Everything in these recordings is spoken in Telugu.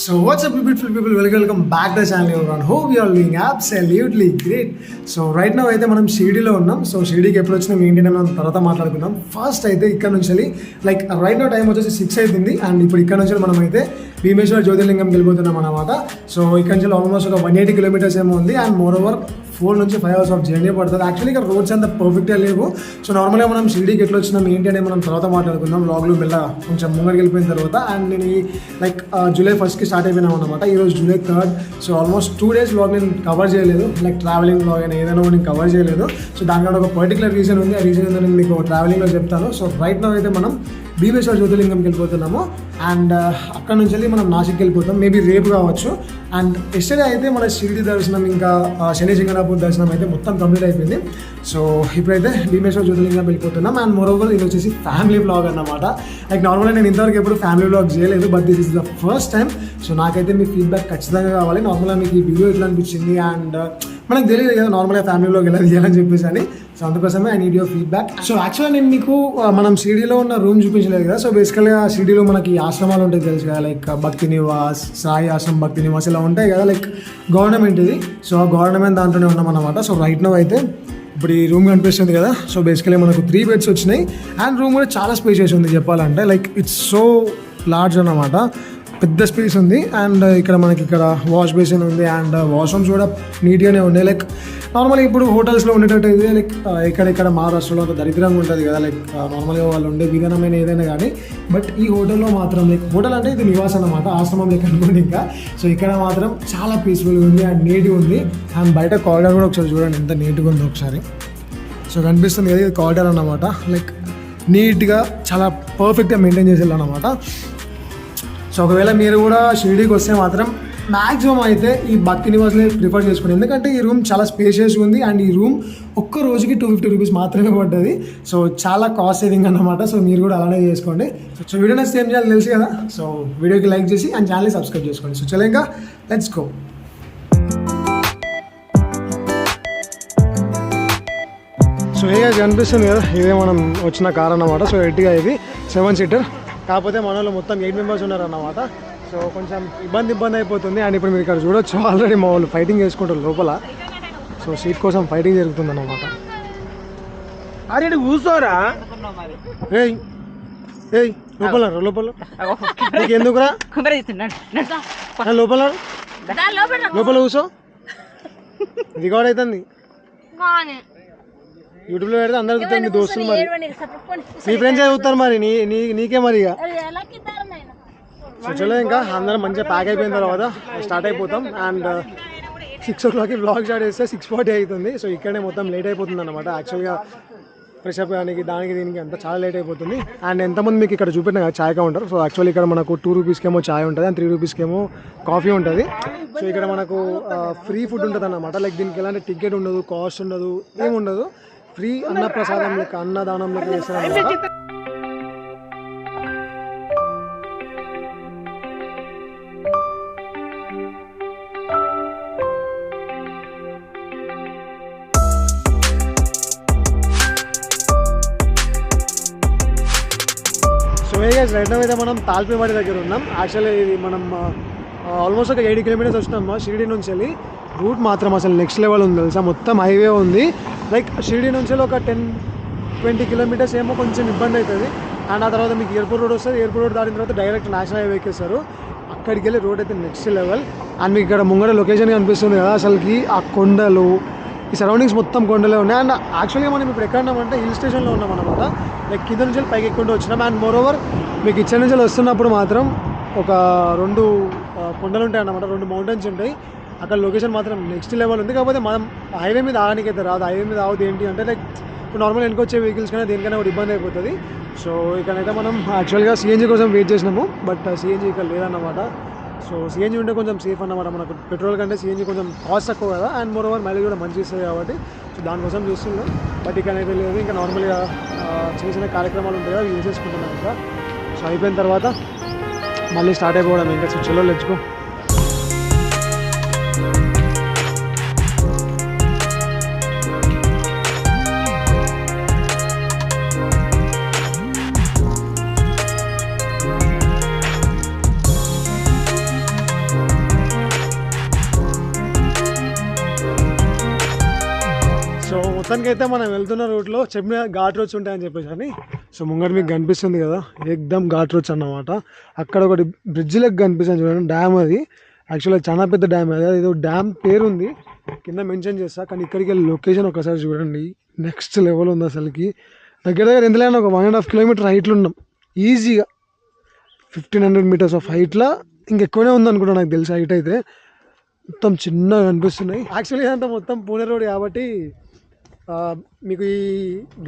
So what's up beautiful people, welcome back to the channel everyone. Hope you are doing absolutely great. So right now అయితే మనం షిరిడీలో ఉన్నాం. సో షిరిడీకి ఎప్పుడు వచ్చినాం ఏంటి అని మనం తర్వాత మాట్లాడుకుందాం. ఫస్ట్ అయితే ఇక్కడ నుంచి లైక్ రైట్ నో టైం వచ్చేసి 6 అవుతుంది అండ్ ఇప్పుడు ఇక్కడ నుంచి మనం అయితే భీమేశ్వర జ్యోతిర్లింగం వెళ్ళిపోతున్నాం అనమాట. సో ఇక్కడ నుంచి ఆల్మోస్ట్ ఒక 180 కిలోమీటర్స్ ఏమో ఉంది అండ్ మోర్ ఓవర్ 4 నుంచి 5 hours ఆఫ్ జర్నీ పడుతుంది. యాక్చువల్లీ ఇక్కడ రోడ్స్ అంత పర్ఫెక్ట్గా లేవు. సో నార్మల్గా మనం షిరిడీకి ఎట్లా వచ్చినాం ఏంటి అనేది మనం తర్వాత మాట్లాడుకుందాం వ్లాగ్లో మెల్లగా కొంచెం ముంగడికి వెళ్ళిపోయిన తర్వాత. అండ్ నేను ఈ లైక్ జూలై 1st స్టార్ట్ అయిపోయినాం అనమాట. ఈరోజు July 3rd. So almost 2 days vlog నేను కవర్ చేయలేదు, లైక్ ట్రావెలింగ్ వ్లాగ్ అని ఏదైనా నేను కవర్ చేయలేదు. సో దానికంటే ఒక పర్టికులర్ రీజన్ ఉంది. ఆ రీజన్ ఏంటో నేను మీకు ట్రావెలింగ్లో చెప్తాను. సో రైట్ నౌ అయితే మనం భీమేశ్వర జ్యోతిర్లింగంకి వెళ్ళిపోతున్నాము అండ్ అక్కడ నుంచి వెళ్ళి మనం నాసిక్కి వెళ్ళిపోతాం, మేబీ రేపు కావచ్చు. అండ్ ఎస్టర్డే అయితే మన షిరిడి దర్శనం ఇంకా శని సింగనాపూర్ దర్శనం అయితే మొత్తం కంప్లీట్ అయిపోయింది. సో ఇప్పుడైతే భీమేశ్వర జ్యోతిర్లింగం వెళ్ళిపోతున్నాం. అండ్ మోరోవర్ ఇది వచ్చేసి ఫ్యామిలీ వ్లాగ్ అన్నమాట. లైక్ నార్మల్గా నేను ఇంతవరకు ఎప్పుడు ఫ్యామిలీ వ్లాగ్ చేయలేదు, but this is the first time. So నాకైతే మీ ఫీడ్బ్యాక్ ఖచ్చితంగా కావాలి. నార్మల్గా మీకు ఈ వీడియో ఎట్లా అనిపించింది అండ్ మనకు తెలియదు కదా నార్మల్గా ఫ్యామిలీలోకి ఎలా చేయాలని చెప్పేసి అని. సో అందుకోసమే I need your feedback. So యాక్చువల్గా నేను మీకు మనం షిరిడీలో ఉన్న రూమ్ చూపించలేదు కదా. సో బేసికల్గా షిరిడీలో మనకి ఆశ్రమాలు ఉంటాయి తెలుసు కదా, లైక్ భక్తి నివాస్, సాయి ఆశ్రమ్ భక్తి నివాస్ ఇలా ఉంటాయి కదా, లైక్ గవర్నమెంట్ ఇది. సో ఆ గవర్నమెంట్ దాంట్లోనే ఉన్నాం అనమాట. సో రైట్ నౌ అయితే ఇప్పుడు ఈ రూమ్ కనిపిస్తుంది కదా. సో బేసికలీ మనకు 3 beds వచ్చినాయి అండ్ రూమ్ కూడా చాలా స్పేషియస్ ఉంది చెప్పాలంటే. లైక్ ఇట్స్ సో లార్జ్ అన్నమాట, పెద్ద స్పేస్ ఉంది. అండ్ ఇక్కడ మనకి ఇక్కడ వాష్ బేసిన్ ఉంది అండ్ వాష్రూమ్స్ కూడా నీట్గానే ఉన్నాయి. లైక్ నార్మల్గా ఇప్పుడు హోటల్స్లో ఉండేటట్టు అయితే లైక్ ఇక్కడ మహారాష్ట్రలో అంత దరిద్రంగా ఉంటుంది కదా, లైక్ నార్మల్గా వాళ్ళు ఉండే విధానమైన ఏదైనా కానీ. బట్ ఈ హోటల్లో మాత్రం లైక్ హోటల్ అంటే ఇది నివాసం అన్నమాట, ఆశ్రమం లెక్క అనుకోండి ఇంకా. సో ఇక్కడ మాత్రం చాలా పీస్ఫుల్గా ఉంది అండ్ నీట్గా ఉంది. అండ్ బయట కారిడార్ కూడా ఒకసారి చూడండి ఎంత నీట్గా ఉందో ఒకసారి. సో కనిపిస్తుంది కదా ఇది కారిడార్ అన్నమాట. లైక్ నీట్గా చాలా పర్ఫెక్ట్గా మెయింటైన్ చేసేది అన్నమాట. సో ఒకవేళ మీరు కూడా షిరిడీకి వస్తే మాత్రం మ్యాక్సిమం అయితే ఈ భక్తి నివాస్ని ప్రిఫర్ చేసుకోండి, ఎందుకంటే ఈ రూమ్ చాలా స్పేషియస్ ఉంది అండ్ ఈ రూమ్ ఒక్క రోజుకి 250 రూపీస్ మాత్రమే పడ్డది. సో చాలా కాస్ట్ సేవింగ్ అన్నమాట. సో మీరు కూడా అలానే చేసుకోండి. సో వీడియో నచ్చితే ఏం చేయాలి తెలుసు కదా. సో వీడియోకి లైక్ చేసి అండ్ ఛానల్ని సబ్స్క్రైబ్ చేసుకోండి. సో చలో ఇంకా లెట్స్ గో. సో ఇక కనిపిస్తుంది కదా, ఇదే మనం వచ్చిన కార్ అన్నమాట. సో ఎట్టిగా ఇది 7 seater, కాకపోతే మన వాళ్ళు మొత్తం 8 members ఉన్నారన్నమాట. సో కొంచెం ఇబ్బంది అయిపోతుంది. అండ్ ఇప్పుడు మీరు ఇక్కడ చూడొచ్చు ఆల్రెడీ మా వాళ్ళు ఫైటింగ్ చేసుకుంటారు లోపల. సో సీట్ కోసం ఫైటింగ్ జరుగుతుంది అన్నమాట. అరే కూర్చోరా, ఏయ్ ఏయ్ లోపల నీకు ఎందుకురా, లోపల లోపల కూర్చో, రికార్డ్ అవుతుంది యూట్యూబ్లో పెడితే అందరు చూస్తారు, మీ దోస్తులు మరి మీ ఫ్రెండ్స్ చదువుతారు మరి నీకే మరి. ఇక సో చలో ఇంకా అందరం మంచిగా ప్యాక్ అయిపోయిన తర్వాత స్టార్ట్ అయిపోతాం. అండ్ 6 o'clock వ్లాగ్ స్టార్ట్ చేస్తే 6:40 అవుతుంది. సో ఇక్కడే మొత్తం లేట్ అయిపోతుంది అనమాట. యాక్చువల్గా ఫ్రెష్ అప్ కానీ దానికి దీనికి అంతా చాలా లేట్ అయిపోతుంది. అండ్ ఎంతమంది మీకు ఇక్కడ చూపెట్టిన కదా చాయ్ కౌంటర్. సో యాక్చువల్లీ ఇక్కడ మనకు 2 రూపీస్కేమో చాయ్ ఉంటుంది అండ్ 3 రూపీస్కేమో కాఫీ ఉంటుంది. సో ఇక్కడ మనకు ఫ్రీ ఫుడ్ ఉంటుంది అన్నమాట. లైక్ దీనికి ఎలాంటి టికెట్ ఉండదు, కాస్ట్ ఉండదు, ఏముండదు. ఫ్రీ అన్నప్రసాదం లెక్క అన్నదానం లెక్క చేస్తారన్నమాట. సో రైట్ నౌ అయితే మనం తాల్పివాడి దగ్గర ఉన్నాం. యాక్చువల్లీ ఇది మనం ఆల్మోస్ట్ ఒక 80 kilometers వచ్చినాం షిరిడి నుంచి వెళ్ళి. రూట్ మాత్రం అసలు నెక్స్ట్ లెవెల్ ఉంది తెలుసా, మొత్తం హైవే ఉంది. లైక్ షిరిడి నుంచి ఒక 10-20 kilometers ఏమో కొంచెం ఇబ్బంది అవుతుంది. అండ్ ఆ తర్వాత మీకు ఎయిర్పోర్ట్ రోడ్ వస్తుంది. ఎయిర్పోర్ట్ రోడ్ దాటిన తర్వాత డైరెక్ట్ నేషనల్ హైవే ఎక్కేస్తారు. అక్కడికి వెళ్ళి రోడ్ అయితే నెక్స్ట్ లెవెల్. అండ్ మీకు ఇక్కడ ముంగడ లొకేషన్ కనిపిస్తుంది కదా, అసలుకి ఆ కొండలు, ఈ సరౌండింగ్స్ మొత్తం కొండలే ఉన్నాయి. అండ్ యాక్చువల్గా మనం ఇప్పుడు ఎక్కడ ఉన్నామంటే హిల్ స్టేషన్లో ఉన్నాం అనమాట. లైక్ కింద నుంచి పైకి ఎక్కుంటూ వచ్చినాం. అండ్ మోరోవర్ మీకు ఇచ్చే నుంచి వస్తున్నప్పుడు మాత్రం ఒక 2 కొండలు ఉంటాయి అన్నమాట, 2 మౌంటైన్స్ ఉంటాయి. అక్కడ లొకేషన్ మాత్రం నెక్స్ట్ లెవెల్ ఉంది. కాకపోతే మనం హైవే మీద ఆగడానికి అయితే రాదు. హైవే మీద ఆవుతుంది ఏంటి అంటే లైక్ ఇప్పుడు నార్మల్ వెనుకొచ్చే వెహికల్స్ కన్నా దేనికైనా కూడా ఇబ్బంది అయిపోతుంది. సో ఇక్కడైతే మనం యాక్చువల్గా సిఎన్జీ కోసం వెయిట్ చేసినాము, బట్ సిఎన్జీ ఇక్కడ లేదన్నమాట. సో సిఎన్జీ ఉంటే కొంచెం సేఫ్ అన్నమాట. మనకు పెట్రోల్ కంటే సిఎన్జీ కొంచెం కాస్ట్ తక్కువ కదా అండ్ మోర్ ఓవర్ మైలేజ్ కూడా మంచి ఇస్తుంది కాబట్టి. సో దానికోసం చూస్తున్నాం, బట్ ఇక్కడైతే లేదు. ఇంకా నార్మల్గా చేసిన కార్యక్రమాలు ఉంటాయి కదా, యూజ్ చేసుకుంటున్నాం ఇంకా. సో అయిపోయిన తర్వాత మళ్ళీ స్టార్ట్ అయిపోవడం ఇంకా. సో చలో లెట్స్ గో. మొత్తానికి అయితే మనం వెళ్తున్న రూట్లో చెప్పిన ఘాట్ రోడ్స్ ఉంటాయని చెప్పేసి అని. సో ముంగట మీకు కనిపిస్తుంది కదా ఏకదమ్ ఘాట్ రోడ్స్ అన్నమాట. అక్కడ ఒకటి బ్రిడ్జ్ లెక్క కనిపిస్తుంది చూడండి, డ్యామ్ అది. యాక్చువల్గా చాలా పెద్ద డ్యామ్ అది, ఏదో డ్యామ్ పేరు ఉంది కింద మెన్షన్ చేస్తా. కానీ ఇక్కడికి వెళ్ళి లొకేషన్ ఒకసారి చూడండి, నెక్స్ట్ లెవెల్ ఉంది అసలుకి. దగ్గర దగ్గర ఎందులో ఒక 1.5 కిలోమీటర్ హైట్లో ఉన్నాం ఈజీగా. 1500 మీటర్స్ ఆఫ్ హైట్లో ఇంకెక్కువనే ఉంది అనుకుంటా నాకు తెలిసి. హైట్ అయితే మొత్తం చిన్నగా కనిపిస్తున్నాయి. యాక్చువల్లీ ఇదంతా మొత్తం పూణే రోడ్ కాబట్టి మీకు ఈ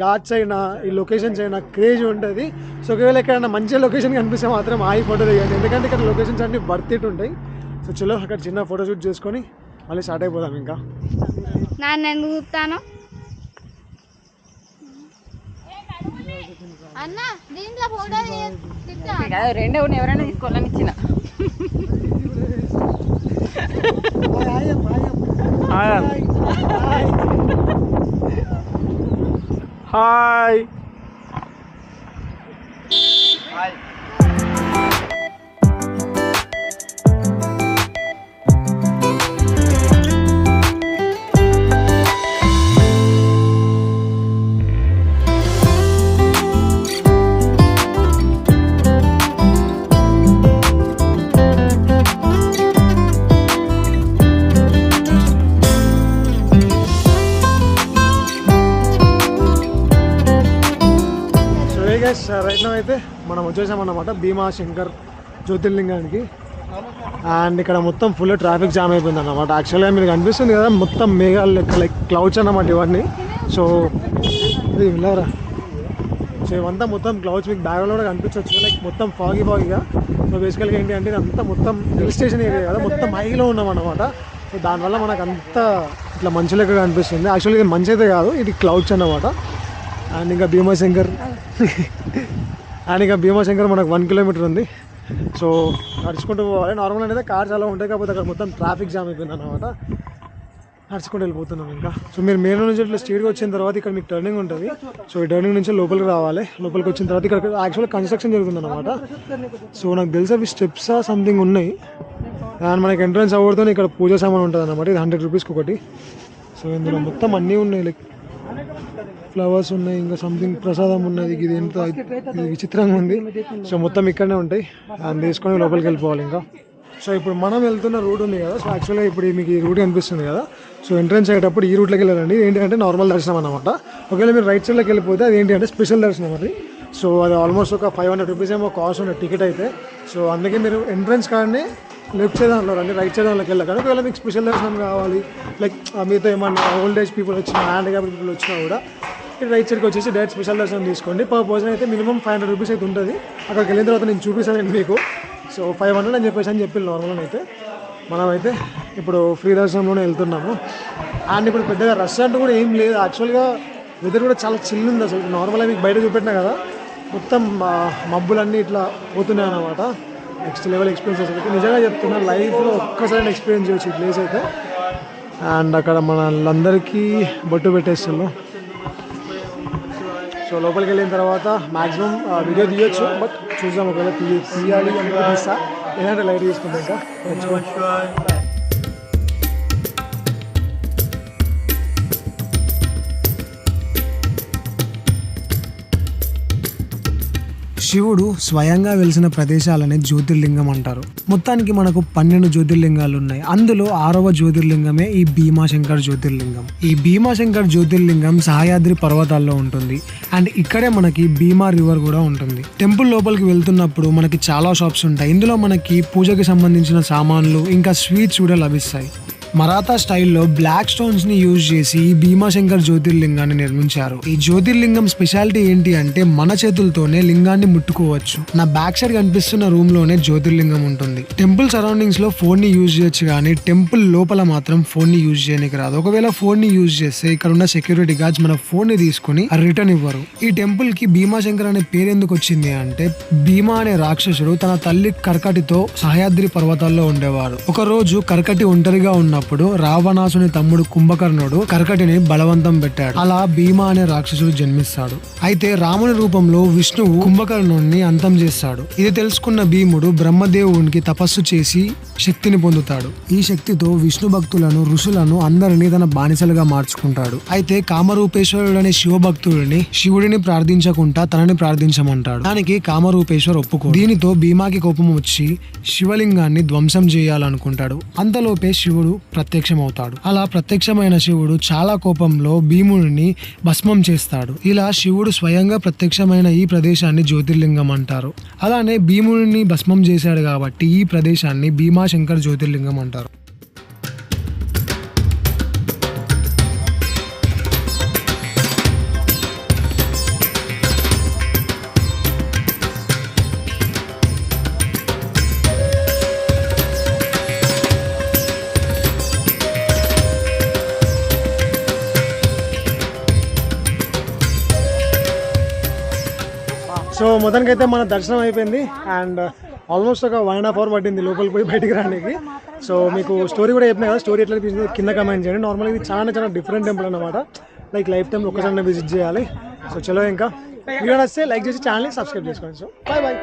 ఘాట్స్ అయినా ఈ లొకేషన్స్ అయినా క్రేజ్ ఉంటుంది. సో ఒకవేళ ఎక్కడైనా మంచి లొకేషన్ కనిపిస్తే మాత్రం ఆగి ఫోటో దిగండి, ఎందుకంటే ఇక్కడ లొకేషన్స్ అన్నీ వర్త్ ఇట్ ఉంటాయి. సో చలో అక్కడ చిన్న ఫోటోషూట్ చేసుకొని మళ్ళీ స్టార్ట్ అయిపోదాం. ఇంకా రెండే ఉన్నాయి, ఎవరైనా తీసుకోవాలని ఇచ్చిన. హాయ్ రైట్ నౌ అయితే మనం వచ్చేసామన్నమాట భీమాశంకర్ జ్యోతిర్లింగానికి. అండ్ ఇక్కడ మొత్తం ఫుల్ ట్రాఫిక్ జామ్ అయిపోయింది అన్నమాట. యాక్చువల్గా మీకు కనిపిస్తుంది కదా మొత్తం మేఘాలు లెక్క లైక్ క్లౌడ్స్ అన్నమాట ఇవన్నీ. సో ఇది వెళ్ళారా, సో ఇవంతా మొత్తం క్లౌడ్స్ మీకు బ్యాక్గ్రౌండ్లో కూడా కనిపించవచ్చు, లైక్ మొత్తం ఫాగీగా. సో బేసికల్గా ఏంటి అంటే ఇదంతా మొత్తం హిల్ స్టేషన్ ఏరియా కదా, మొత్తం హైలో ఉన్నాం అన్నమాట. సో దానివల్ల మనకు అంతా ఇట్లా మంచు లెక్క కనిపిస్తుంది. యాక్చువల్లీ ఇది మంచి అయితే కాదు, ఇది క్లౌడ్స్ అన్నమాట. అండ్ ఇంకా భీమాశంకర్ మనకు 1 కిలోమీటర్ ఉంది. సో నడుచుకుంటూ పోవాలి. నార్మల్ అనేది కార్స్ అలా ఉంటాయి, కాకపోతే అక్కడ మొత్తం ట్రాఫిక్ జామ్ అయిపోయింది అన్నమాట. నడుచుకుంటూ వెళ్ళిపోతున్నాం ఇంకా. సో మీరు మెయిన్ నుంచి ఇట్లా స్ట్రీట్కి వచ్చిన తర్వాత ఇక్కడ మీకు టర్నింగ్ ఉంటుంది. సో ఈ టర్నింగ్ నుంచి లోపలికి రావాలి. లోపలికి వచ్చిన తర్వాత ఇక్కడ యాక్చువల్గా కన్స్ట్రక్షన్ జరుగుతుంది అన్నమాట. సో నాకు తెలిసి అవి స్టెప్స్ సంథింగ్ ఉన్నాయి. అండ్ మనకి ఎంట్రన్స్ అవ్వడంతో ఇక్కడ పూజ సామాన్ ఉంటుంది అన్నమాట. ఇది 100 రూపీస్కి ఒకటి. సో ఇందులో మొత్తం అన్నీ ఉన్నాయి, లైక్ ఫ్లవర్స్ ఉన్నాయి, ఇంకా సంథింగ్ ప్రసాదం ఉన్నది. ఇది ఎంత ఇది విచిత్రంగా ఉంది. సో మొత్తం ఇక్కడనే ఉంటాయి. దాన్ని తీసుకొని లోపలికి వెళ్ళిపోవాలి ఇంకా. సో ఇప్పుడు మనం వెళ్తున్న రూట్ ఉంది కదా, సో యాక్చువల్గా ఇప్పుడు మీకు ఈ రూట్ కనిపిస్తుంది కదా. సో ఎంట్రన్స్ అయ్యేటప్పుడు ఈ రూట్లోకి వెళ్ళాలండి. ఏంటంటే నార్మల్ దర్శనం అన్నమాట. ఒకవేళ మీరు రైట్ సైడ్లోకి వెళ్ళిపోతే అది ఏంటి అంటే స్పెషల్ దర్శనం అది. సో అది ఆల్మోస్ట్ ఒక 500 రూపీస్ ఏమో కాస్ట్ ఉన్న టికెట్ అయితే. సో అందుకే మీరు ఎంట్రన్స్ కానీ లెఫ్ట్ సైడ్ దాంట్లో రండి, రైట్ సైడ్ దాంట్లోకి వెళ్ళకండి. ఒకవేళ మీకు స్పెషల్ దర్శనం కావాలి, లైక్ మీతో ఏమన్నా ఓల్డ్ ఏజ్ పీపుల్ వచ్చినా, హ్యాండిక్యాప్ పీపుల్ వచ్చినా కూడా రైట్ సైడ్కి వచ్చేసి డైరెక్ట్ స్పెషల్ దర్శనం తీసుకోండి. పర్ పర్సన్ అయితే మినిమం 500 రూపీస్ అయితే ఉంటుంది. అక్కడికి వెళ్ళిన తర్వాత నేను చూపిస్తాను మీకు. సో 500 అని చెప్పి నార్మల్గా అయితే మనమైతే ఇప్పుడు ఫ్రీ దర్శనంలోనే వెళ్తున్నాము. అండ్ ఇప్పుడు పెద్దగా రష్ అంటూ కూడా ఏం లేదు. యాక్చువల్గా వెదర్ కూడా చాలా చిల్ ఉంది అసలు. నార్మల్గా మీకు బయట చూపెట్టినా కదా, మొత్తం మబ్బులన్నీ ఇట్లా పోతున్నాయి అన్నమాట. నెక్స్ట్ లెవెల్ ఎక్స్పీరియన్స్ అయితే నిజంగా చెప్తున్నా, లైఫ్లో ఒక్కసారి ఎక్స్పీరియన్స్ చేయొచ్చు ఈ ప్లేస్ అయితే. అండ్ అక్కడ మనలందరికీ బొట్టు పెట్టేస్తున్నాం. సో లోపలికి వెళ్ళిన తర్వాత మ్యాక్సిమం వీడియో తీయొచ్చు, బట్ చూద్దాం ఒకవేళ తీయాలి అంటే తీస్తా, ఏదంటే లైట్ తీసుకుంటా ఇంకా. శివుడు స్వయంగా వెలిసిన ప్రదేశాలనే జ్యోతిర్లింగం అంటారు. మొత్తానికి మనకు 12 జ్యోతిర్లింగాలు ఉన్నాయి. అందులో 6వ జ్యోతిర్లింగమే ఈ భీమాశంకర్ జ్యోతిర్లింగం. ఈ భీమాశంకర్ జ్యోతిర్లింగం సహ్యాద్రి పర్వతాల్లో ఉంటుంది. అండ్ ఇక్కడే మనకి భీమా రివర్ కూడా ఉంటుంది. టెంపుల్ లోపలికి వెళ్తున్నప్పుడు మనకి చాలా షాప్స్ ఉంటాయి. ఇందులో మనకి పూజకి సంబంధించిన సామాన్లు ఇంకా స్వీట్స్ కూడా లభిస్తాయి. మరాఠా స్టైల్లో బ్లాక్ స్టోన్స్ ని యూజ్ చేసి ఈ భీమాశంకర్ జ్యోతిర్లింగాన్ని నిర్మించారు. ఈ జ్యోతిర్లింగం స్పెషాలిటీ ఏంటి అంటే మన చేతులతోనే లింగాన్ని ముట్టుకోవచ్చు. నా బ్యాక్ సైడ్ కనిపిస్తున్న రూమ్ లోనే జ్యోతిర్లింగం ఉంటుంది. టెంపుల్ సరౌండింగ్స్ లో ఫోన్ ని యూజ్ చేయొచ్చు, కానీ టెంపుల్ లోపల మాత్రం ఫోన్ ని యూజ్ చేయడానికి రాదు. ఒకవేళ ఫోన్ ని యూజ్ చేస్తే ఇక్కడ ఉన్న సెక్యూరిటీ గార్డ్స్ మన ఫోన్ ని తీసుకుని రిటర్న్ ఇవ్వరు. ఈ టెంపుల్ కి భీమాశంకర్ అనే పేరు ఎందుకు వచ్చింది అంటే, భీమా అనే రాక్షసుడు తన తల్లి కర్కటితో సహ్యాద్రి పర్వతాల్లో ఉండేవాడు. ఒక రోజు కర్కటి ఒంటరిగా ఉన్నప్పుడు రావణాసుని తమ్ముడు కుంభకర్ణుడు కర్కటిని బలవంతం పెట్టాడు. అలా భీమా అనే రాక్షసుడు జన్మిస్తాడు. అయితే రాముని రూపంలో విష్ణువు కుంభకర్ణుడిని అంతం చేస్తాడు. ఇది తెలుసుకున్న భీముడు బ్రహ్మదేవునికి తపస్సు చేసి శక్తిని పొందుతాడు. ఈ శక్తితో విష్ణు భక్తులను, ఋషులను అందరినీ తన బానిసలుగా మార్చుకుంటాడు. అయితే కామరూపేశ్వరుడు అనే శివ భక్తుడిని శివుడిని ప్రార్థించకుండా తనని ప్రార్థించమంటాడు. దానికి కామరూపేశ్వర్ ఒప్పుకో. దీనితో భీమాకి కోపం వచ్చి శివలింగాన్ని ధ్వంసం చేయాలనుకుంటాడు. అంతలోపే శివుడు ప్రత్యక్షమవుతాడు. అలా ప్రత్యక్షమైన శివుడు చాలా కోపంలో భీముడిని భస్మం చేస్తాడు. ఇలా శివుడు స్వయంగా ప్రత్యక్షమైన ఈ ప్రదేశాన్ని జ్యోతిర్లింగం అంటారు. అలానే భీముడిని భస్మం చేశాడు కాబట్టి ఈ ప్రదేశాన్ని భీమాశంకర్ జ్యోతిర్లింగం అంటారు. సో మొత్తానికైతే మన దర్శనం అయిపోయింది అండ్ ఆల్మోస్ట్ ఒక 1.5 hour పట్టింది లోపలికి పోయి బయటికి రావడానికి. సో మీకు స్టోరీ కూడా చెప్పినా కదా, స్టోరీ ఎట్లా అనిపించింది కింద కమెంట్ చేయండి. నార్మల్గా ఇది చాలా డిఫరెంట్ టెంపుల్ అనమాట. లైక్ లైఫ్ టైం ఒకసారి విజిట్ చేయాలి. సో చలో ఇంకా వీడియో నచ్చితే లైక్ చేసి ఛానల్ని సబ్స్క్రైబ్ చేసుకోండి. So bye bye.